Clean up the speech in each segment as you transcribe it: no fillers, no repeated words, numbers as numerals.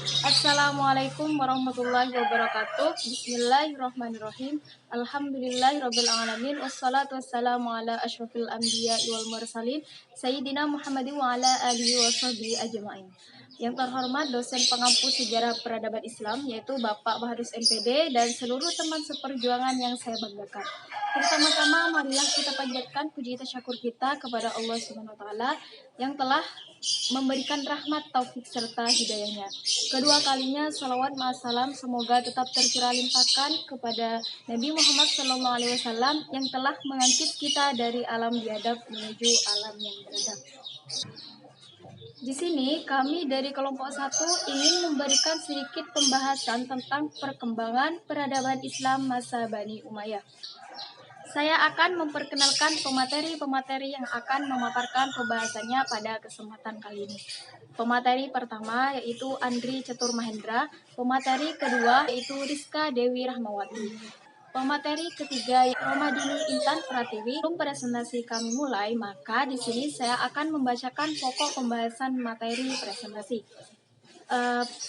Assalamualaikum warahmatullahi wabarakatuh. Bismillahirrahmanirrahim. Alhamdulillahirabbil alamin wassalatu wassalamu ala asyrofil anbiya'i wal mursalin sayyidina Muhammadin wa ala alihi washabihi ajmain. Yang terhormat dosen pengampu sejarah peradaban Islam yaitu Bapak Baharus MPD dan seluruh teman seperjuangan yang saya banggakan. Pertama-tama marilah kita panjatkan puji tasyakur kita kepada Allah Subhanahu wa taala yang telah memberikan rahmat, taufik serta hidayahnya. Kedua kalinya salawat ma'assalam semoga tetap tercurah limpahkan kepada Nabi Muhammad SAW yang telah mengangkit kita dari alam biadab menuju alam yang beradab. Di sini kami dari kelompok 1 ingin memberikan sedikit pembahasan tentang perkembangan peradaban Islam masa Bani Umayyah. Saya akan memperkenalkan pemateri-pemateri yang akan memaparkan pembahasannya pada kesempatan kali ini. Pemateri pertama yaitu Andri Catur Mahendra, pemateri kedua yaitu Rizka Dewi Rahmawati. Pemateri ketiga Romadini Intan Pratiwi. Sebelum presentasi kami mulai, maka di sini saya akan membacakan pokok pembahasan materi presentasi.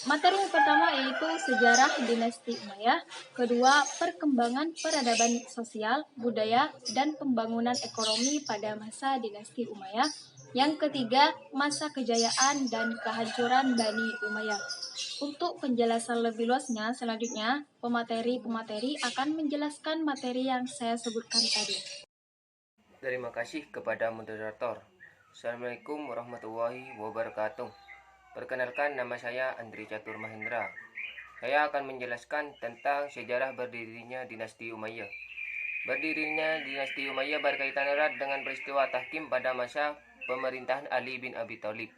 Materi yang pertama yaitu sejarah dinasti Umayyah, kedua perkembangan peradaban sosial, budaya, dan pembangunan ekonomi pada masa dinasti Umayyah, yang ketiga masa kejayaan dan kehancuran Bani Umayyah. Untuk penjelasan lebih luasnya, selanjutnya pemateri-pemateri akan menjelaskan materi yang saya sebutkan tadi. Terima kasih kepada moderator. Assalamualaikum warahmatullahi wabarakatuh. Perkenalkan, nama saya Andri Catur Mahendra. Saya akan menjelaskan tentang sejarah berdirinya dinasti Umayyah. Berdirinya dinasti Umayyah berkaitan erat dengan peristiwa tahkim pada masa pemerintahan Ali bin Abi Thalib.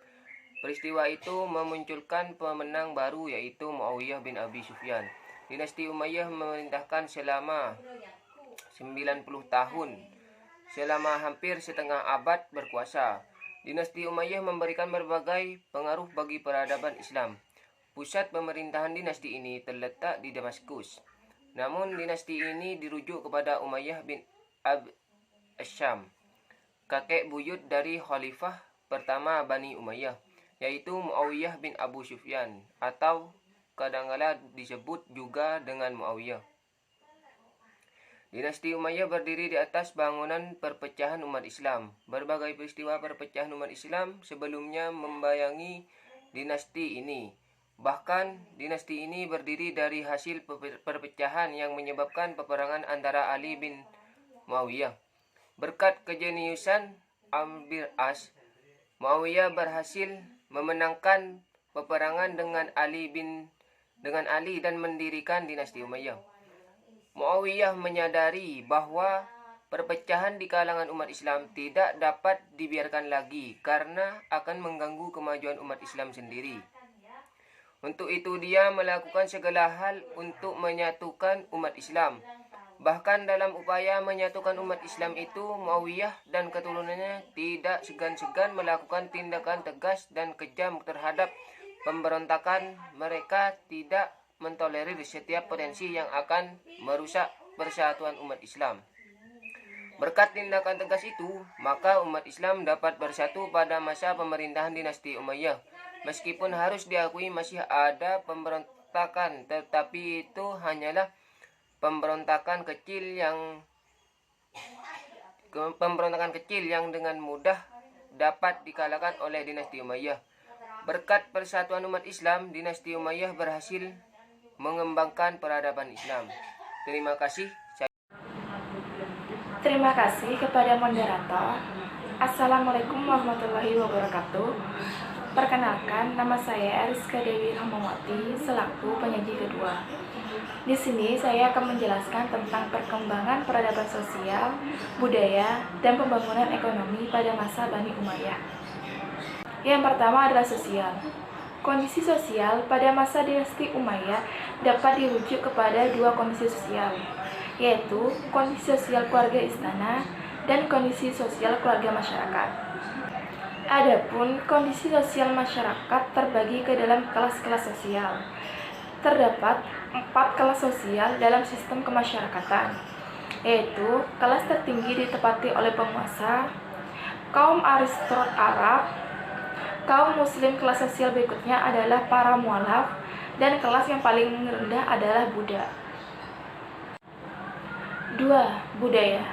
Peristiwa itu memunculkan pemenang baru yaitu Muawiyah bin Abi Sufyan. Dinasti Umayyah memerintahkan selama 90 tahun, selama hampir setengah abad berkuasa. Dinasti Umayyah memberikan berbagai pengaruh bagi peradaban Islam. Pusat pemerintahan dinasti ini terletak di Damaskus. Namun dinasti ini dirujuk kepada Umayyah bin Asyam, kakek buyut dari khalifah pertama Bani Umayyah, yaitu Muawiyah bin Abu Sufyan atau kadangkala disebut juga dengan Muawiyah. Dinasti Umayyah berdiri di atas bangunan perpecahan umat Islam. Berbagai peristiwa perpecahan umat Islam sebelumnya membayangi dinasti ini. Bahkan dinasti ini berdiri dari hasil perpecahan yang menyebabkan peperangan antara Ali bin Muawiyah. Berkat kejeniusan Amr As, Muawiyah berhasil memenangkan peperangan dengan Ali dan mendirikan dinasti Umayyah. Muawiyah menyadari bahwa perpecahan di kalangan umat Islam tidak dapat dibiarkan lagi karena akan mengganggu kemajuan umat Islam sendiri. Untuk itu dia melakukan segala hal untuk menyatukan umat Islam. Bahkan dalam upaya menyatukan umat Islam itu, Muawiyah dan keturunannya tidak segan-segan melakukan tindakan tegas dan kejam terhadap pemberontakan. Mereka tidak mentolerir setiap potensi yang akan merusak persatuan umat Islam. Berkat tindakan tegas itu, maka umat Islam dapat bersatu pada masa pemerintahan dinasti Umayyah. Meskipun harus diakui masih ada pemberontakan, tetapi itu hanyalah pemberontakan kecil yang dengan mudah dapat dikalahkan oleh dinasti Umayyah. Berkat persatuan umat Islam, dinasti Umayyah berhasil mengembangkan peradaban Islam. Terima kasih. Terima kasih kepada moderator. Assalamualaikum warahmatullahi wabarakatuh. Perkenalkan, nama saya Rizka Dewi Rahmawati selaku penyaji kedua. Di sini saya akan menjelaskan tentang perkembangan peradaban sosial, budaya, dan pembangunan ekonomi pada masa Bani Umayyah. Yang pertama adalah sosial. Kondisi sosial pada masa dinasti Umayyah dapat dirujuk kepada dua kondisi sosial, yaitu kondisi sosial keluarga istana dan kondisi sosial keluarga masyarakat. Adapun kondisi sosial masyarakat terbagi ke dalam kelas-kelas sosial. Terdapat 4 kelas sosial dalam sistem kemasyarakatan, yaitu kelas tertinggi ditempati oleh penguasa, kaum aristokrat Arab. Kaum muslim kelas sosial berikutnya adalah para mualaf, dan kelas yang paling rendah adalah Buddha. 2. Budaya.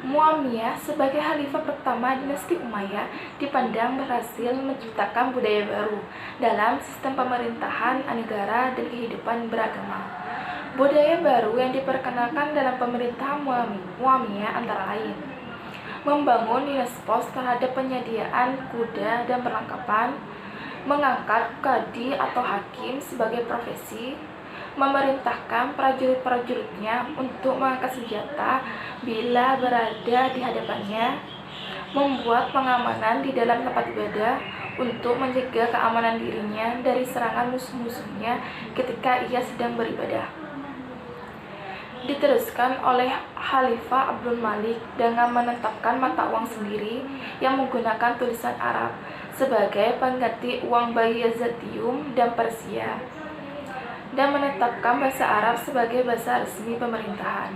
Muawiyah sebagai khalifah pertama dinasti Umayyah dipandang berhasil menciptakan budaya baru dalam sistem pemerintahan negara dan kehidupan beragama. Budaya baru yang diperkenalkan dalam pemerintahan Muawiyah antara lain membangun dinas pos terhadap penyediaan kuda dan perlengkapan, mengangkat kadi atau hakim sebagai profesi, memerintahkan prajurit-prajuritnya untuk mengangkat senjata bila berada di hadapannya, membuat pengamanan di dalam tempat ibadah untuk menjaga keamanan dirinya dari serangan musuh-musuhnya ketika ia sedang beribadah. Diteruskan oleh Khalifah Abdul Malik dengan menetapkan mata uang sendiri yang menggunakan tulisan Arab sebagai pengganti uang Byzantium dan Persia, dan menetapkan bahasa Arab sebagai bahasa resmi pemerintahan.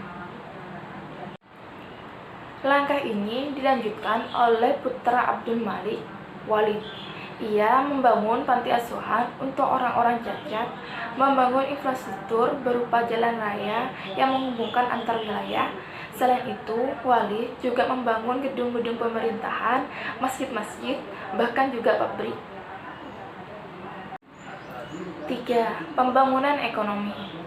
Langkah ini dilanjutkan oleh putra Abdul Malik, Walid. Ia membangun panti asuhan untuk orang-orang cacat, membangun infrastruktur berupa jalan raya yang menghubungkan antar wilayah. Selain itu, Walid juga membangun gedung-gedung pemerintahan, masjid-masjid, bahkan juga pabrik. 3. Pembangunan ekonomi.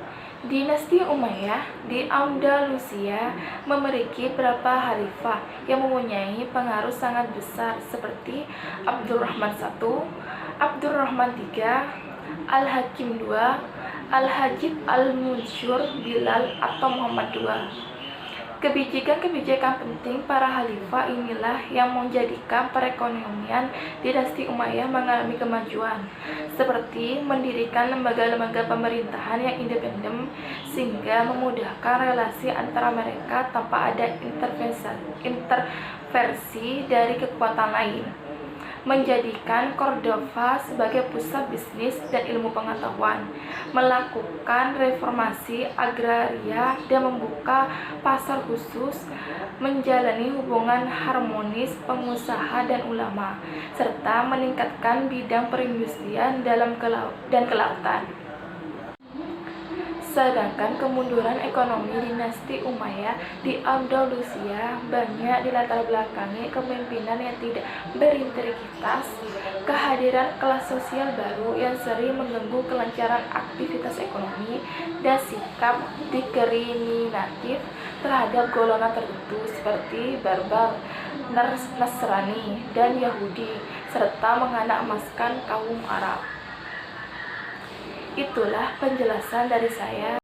Dinasti Umayyah di Andalusia memiliki beberapa khalifah yang mempunyai pengaruh sangat besar seperti Abdurrahman I, Abdurrahman III, Al-Hakim II, Al-Hajib Al-Munsyur Bilal atau Muhammad II. Kebijakan-kebijakan penting para khalifah inilah yang menjadikan perekonomian dinasti Umayyah mengalami kemajuan, seperti mendirikan lembaga-lembaga pemerintahan yang independen sehingga memudahkan relasi antara mereka tanpa ada intervensi dari kekuatan lain, menjadikan Cordova sebagai pusat bisnis dan ilmu pengetahuan, melakukan reformasi agraria dan membuka pasar khusus, menjalani hubungan harmonis pengusaha dan ulama, serta meningkatkan bidang perindustrian dan kelautan. Sedangkan kemunduran ekonomi dinasti Umayyah di Andalusia banyak dilatar belakangi kepemimpinan yang tidak berintegritas, kehadiran kelas sosial baru yang sering mengganggu kelancaran aktivitas ekonomi, dan sikap diskriminatif terhadap golongan tertentu seperti Barbar, Nasrani, dan Yahudi, serta menganak emaskan kaum Arab. Itulah penjelasan dari saya.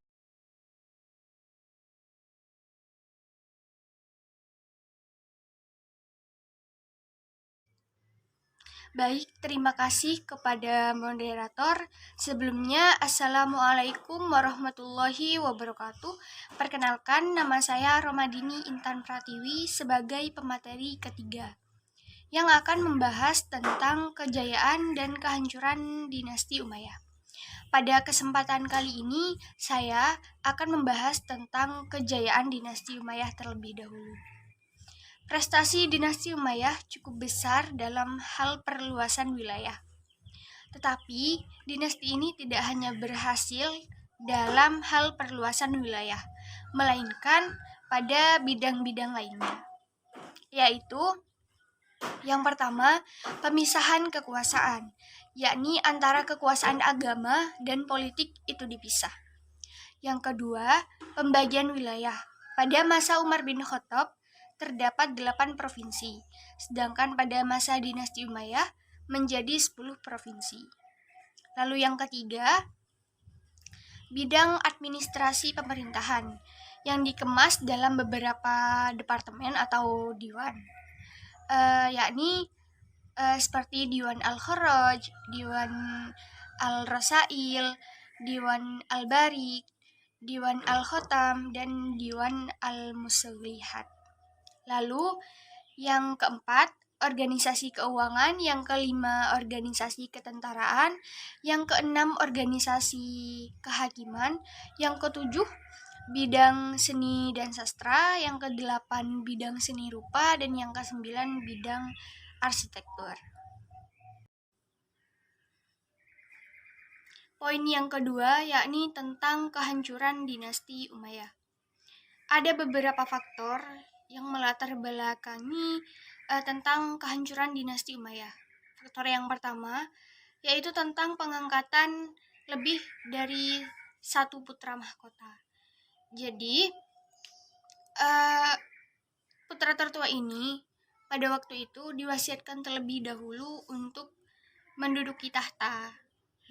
Baik, terima kasih kepada moderator. Sebelumnya, Assalamualaikum warahmatullahi wabarakatuh. Perkenalkan, nama saya Romadini Intan Pratiwi sebagai pemateri ketiga yang akan membahas tentang kejayaan dan kehancuran dinasti Umayyah. Pada kesempatan kali ini, saya akan membahas tentang kejayaan dinasti Umayyah terlebih dahulu. Prestasi dinasti Umayyah cukup besar dalam hal perluasan wilayah. Tetapi, dinasti ini tidak hanya berhasil dalam hal perluasan wilayah, melainkan pada bidang-bidang lainnya, yaitu yang pertama, pemisahan kekuasaan, yakni antara kekuasaan agama dan politik itu dipisah. Yang kedua, pembagian wilayah. Pada masa Umar bin Khattab, terdapat 8 provinsi, sedangkan pada masa dinasti Umayyah menjadi 10 provinsi. Lalu yang ketiga, bidang administrasi pemerintahan, yang dikemas dalam beberapa departemen atau diwan, yakni seperti Diwan Al-Kharaj, Diwan Al-Rasail, Diwan Al-Barik, Diwan Al-Khotam, dan Diwan Al-Musawlihat. Lalu yang keempat, organisasi keuangan, yang kelima organisasi ketentaraan, yang keenam organisasi kehakiman, yang ketujuh bidang seni dan sastra, yang kedelapan bidang seni rupa, dan yang kesembilan bidang arsitektur. Poin yang kedua yakni tentang kehancuran dinasti Umayyah. Ada beberapa faktor yang melatar belakangi tentang kehancuran dinasti Umayyah. Faktor yang pertama yaitu tentang pengangkatan lebih dari satu putra mahkota. Jadi putra tertua ini pada waktu itu diwasiatkan terlebih dahulu untuk menduduki tahta,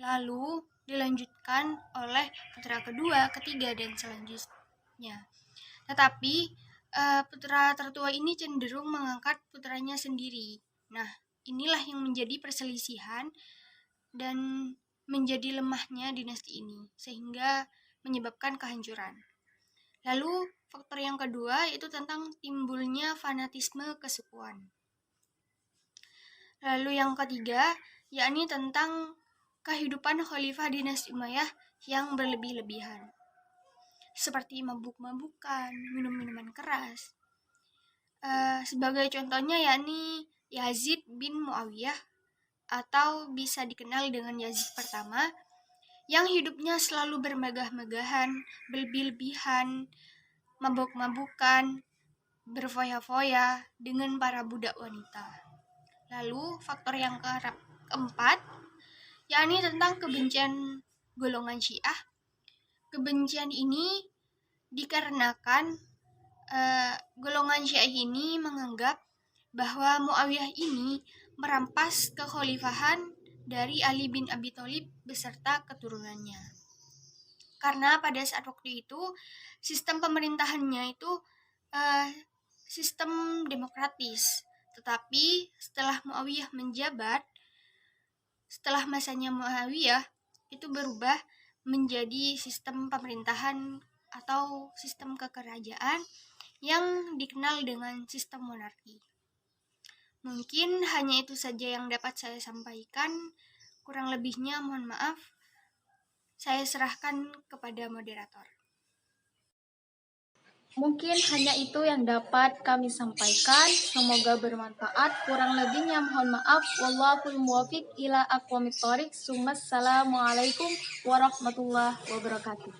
lalu dilanjutkan oleh putra kedua, ketiga, dan selanjutnya. Tetapi putra tertua ini cenderung mengangkat putranya sendiri. Nah, inilah yang menjadi perselisihan dan menjadi lemahnya dinasti ini, sehingga menyebabkan kehancuran. Lalu faktor yang kedua yaitu tentang timbulnya fanatisme kesukuan. Lalu yang ketiga yakni tentang kehidupan khalifah dinasti Umayyah yang berlebih-lebihan, seperti mabuk-mabukan, minum minuman keras. Sebagai contohnya yakni Yazid bin Muawiyah atau bisa dikenal dengan Yazid pertama, yang hidupnya selalu bermegah-megahan, berlebih-lebihan, mabuk-mabukan, berfoya-foya dengan para budak wanita. Lalu faktor yang keempat yakni tentang kebencian golongan Syiah. Kebencian ini dikarenakan golongan Syiah ini menganggap bahwa Muawiyah ini merampas kekhalifahan dari Ali bin Abi Thalib beserta keturunannya. Karena pada saat waktu itu sistem pemerintahannya itu sistem demokratis. Tetapi setelah Muawiyah menjabat, setelah masanya Muawiyah itu berubah menjadi sistem pemerintahan atau sistem kekerajaan yang dikenal dengan sistem monarki. Mungkin hanya itu saja yang dapat saya sampaikan. Kurang lebihnya mohon maaf. Saya serahkan kepada moderator. Mungkin hanya itu yang dapat kami sampaikan. Semoga bermanfaat. Kurang lebihnya mohon maaf. Wallahul muwaffiq ila aqwamit thoriq. Assalamualaikum warahmatullahi wabarakatuh.